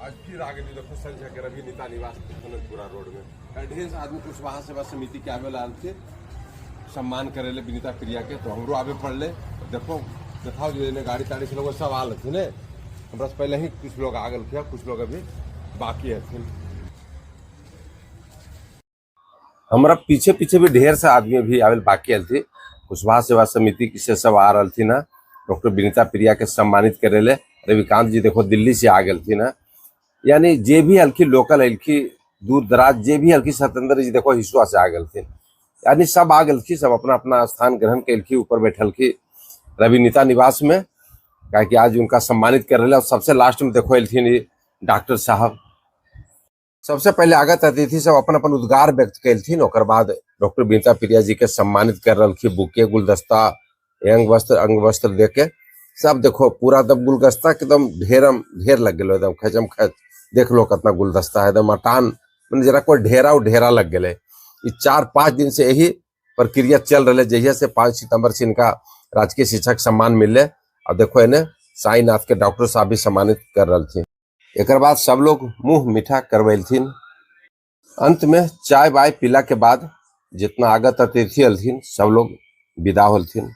आज फिर आगे भी देखो संजय के रवि नीता निवास पूरा रोड में ढेर से आदमी कुछ वहां सेवा समिति के आवे लाल थे सम्मान करे ले विनीता प्रिया के, तो हमरो आवे पड़ ले। देखो देखाओ जो गाड़ी ताड़ी से लोग सब आल थे ने, हमरा से पहले ही कुछ लोग आ गए थे, कुछ लोग अभी बाकी है। हमारा पीछे पीछे भी ढेर से आदमी भी आवे बाकी आल थी। कुशवाहा सेवा समिति से सब आ रही थी ना, डॉक्टर विनीता प्रिया के सम्मानित करे ले। रविकांत जी देखो दिल्ली से आ गए थी ना, यानी जे भी हल्की लोकल हल्की दूर दराज जे भी हल्की सत्येंद्र जी देखो हिस्सा से आ गए थे, यानी सब आ गए थी, सब अपना अपना स्थान ग्रहण के ऊपर बैठल की रवि नीता निवास में, क्या कि आज उनका सम्मानित कर रहे। और सबसे लास्ट में देखो एलथिन डॉक्टर साहब, सबसे पहले आगत अतिथि सब अपन अपन उद्गार व्यक्त कलथिन, ओकर बाद डॉक्टर विनीता प्रिया जी के सम्मानित कर रही, बुके गुलदस्ता अंग वस्त्र दे के सब देखो पूरा एकदम गुलदस्ता एकदम ढेर लग गए, एकदम खचम खच। देख लो कितना गुलदस्ता है, एकदम अटान मैंने जरा कोई ढेरा लग गए। 4-5 दिन से यही प्रक्रिया चल रही है, जहिया से 5 सितंबर से इनका राजकीय शिक्षक सम्मान मिले। और देखो इन्हें साईनाथ के डॉक्टर साहब भी सम्मानित कर रहे थे। एक बाद सब लोग मुंह मीठा करवेलथिन। अंत में चाय वाय पीला के बाद जितना आगत अतिथि अलथिन सब लोग विदा होलथिन।